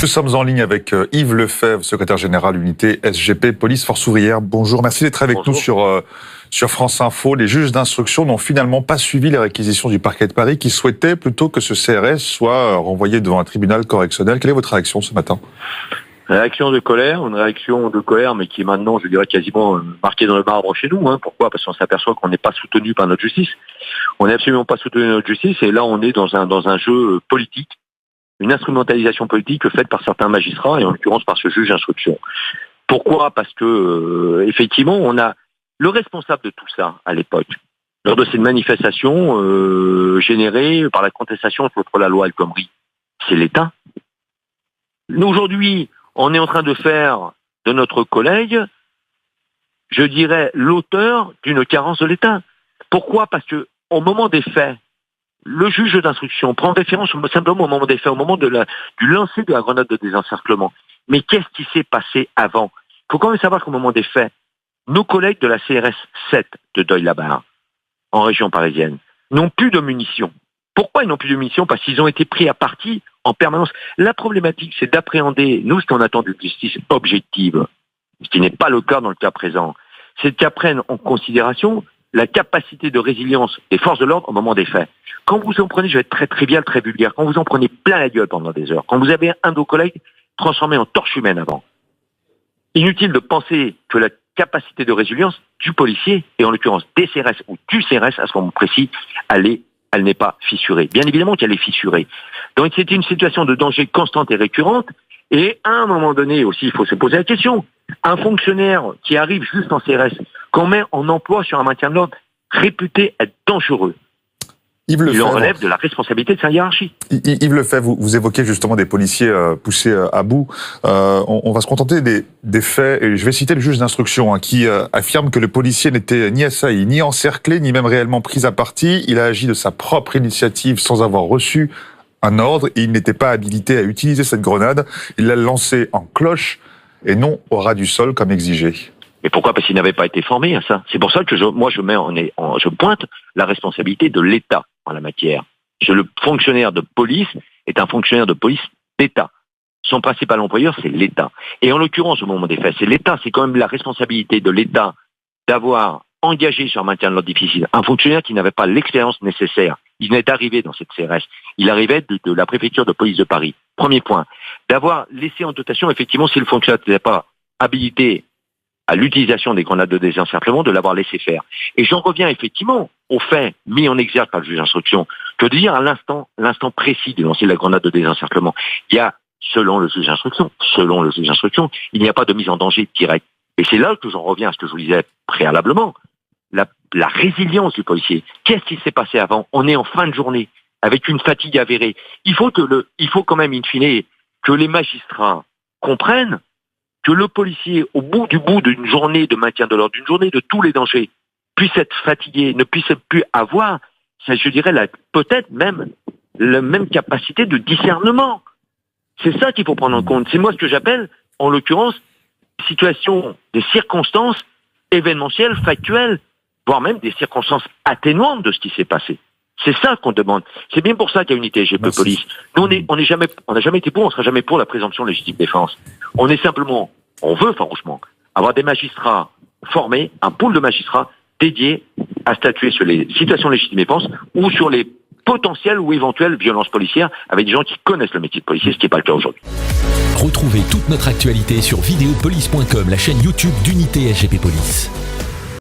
Nous sommes en ligne avec Yves Lefebvre, secrétaire général unité SGP Police Force Ouvrière. Bonjour, merci d'être avec nous sur France Info. Les juges d'instruction n'ont finalement pas suivi les réquisitions du parquet de Paris qui souhaitait plutôt que ce CRS soit renvoyé devant un tribunal correctionnel. Quelle est votre réaction ce matin ? Une réaction de colère, mais qui est maintenant, je dirais, quasiment marquée dans le marbre chez nous. Pourquoi ? Parce qu'on s'aperçoit qu'on n'est pas soutenu par notre justice. On n'est absolument pas soutenu par notre justice, et là, on est dans un jeu politique, une instrumentalisation politique faite par certains magistrats, et en l'occurrence par ce juge d'instruction. Pourquoi ? Parce que, effectivement, on a le responsable de tout ça, à l'époque, lors de cette manifestation générée par la contestation contre la loi El Khomri, c'est l'État. Nous, aujourd'hui, on est en train de faire de notre collègue, je dirais, l'auteur d'une carence de l'État. Pourquoi ? Parce que, au moment des faits, le juge d'instruction prend référence simplement au moment des faits, au moment du lancer de la grenade de désencerclement. Mais qu'est-ce qui s'est passé avant ? Il faut quand même savoir qu'au moment des faits, nos collègues de la CRS 7 de Deuil-la-Barre, en région parisienne, n'ont plus de munitions. Pourquoi ils n'ont plus de munitions ? Parce qu'ils ont été pris à partie en permanence. La problématique, c'est d'appréhender, nous, ce qu'on attend d'une justice objective, ce qui n'est pas le cas dans le cas présent, c'est qu'elles prennent en considération la capacité de résilience des forces de l'ordre au moment des faits. Quand vous en prenez, je vais être très trivial, très vulgaire, quand vous en prenez plein la gueule pendant des heures, quand vous avez un de vos collègues transformé en torche humaine avant, inutile de penser que la capacité de résilience du policier, et en l'occurrence des CRS ou du CRS, à ce moment précis, elle n'est pas fissurée. Bien évidemment qu'elle est fissurée. Donc c'était une situation de danger constante et récurrente, et à un moment donné aussi, il faut se poser la question, un fonctionnaire qui arrive juste en CRS, qu'on met en emploi sur un maintien de l'ordre réputé être dangereux, il en relève de la responsabilité de sa hiérarchie. Yves Lefebvre, vous évoquez justement des policiers poussés à bout. On va se contenter des faits, et je vais citer le juge d'instruction qui affirme que le policier n'était ni assailli, ni encerclé, ni même réellement pris à partie. Il a agi de sa propre initiative sans avoir reçu un ordre, et il n'était pas habilité à utiliser cette grenade. Il l'a lancée en cloche et non au ras du sol comme exigé. Et pourquoi ? Parce qu'il n'avait pas été formé à ça. C'est pour ça que je pointe la responsabilité de l'État en la matière. Le fonctionnaire de police est un fonctionnaire de police d'État. Son principal employeur, c'est l'État. Et en l'occurrence, au moment des faits, c'est l'État. C'est quand même la responsabilité de l'État d'avoir engagé sur un maintien de l'ordre difficile un fonctionnaire qui n'avait pas l'expérience nécessaire. Il n'est arrivé dans cette CRS. Il arrivait de la préfecture de police de Paris. Premier point. D'avoir laissé en dotation, effectivement, si le fonctionnaire n'était pas habilité à l'utilisation des grenades de désencerclement, de l'avoir laissé faire. Et j'en reviens effectivement au fait mis en exergue par le juge d'instruction, que de dire à l'instant précis de lancer la grenade de désencerclement, il y a, selon le juge d'instruction, il n'y a pas de mise en danger directe. Et c'est là que j'en reviens à ce que je vous disais préalablement, la résilience du policier. Qu'est-ce qui s'est passé avant ? On est en fin de journée, avec une fatigue avérée. Il faut quand même, in fine, que les magistrats comprennent que le policier, au bout d'une journée de maintien de l'ordre, d'une journée de tous les dangers, puisse être fatigué, ne puisse plus avoir, je dirais, peut-être même la même capacité de discernement. C'est ça qu'il faut prendre en compte. C'est moi ce que j'appelle, en l'occurrence, des circonstances événementielles, factuelles, voire même des circonstances atténuantes de ce qui s'est passé. C'est ça qu'on demande. C'est bien pour ça qu'il y a unité SGP Police. Nous, on n'a jamais été pour, on ne sera jamais pour la présomption de légitime défense. On veut farouchement avoir des magistrats formés, un pool de magistrats dédiés à statuer sur les situations de légitime défense ou sur les potentielles ou éventuelles violences policières avec des gens qui connaissent le métier de policier, ce qui n'est pas le cas aujourd'hui. Retrouvez toute notre actualité sur videopolice.com, la chaîne YouTube d'unité SGP Police.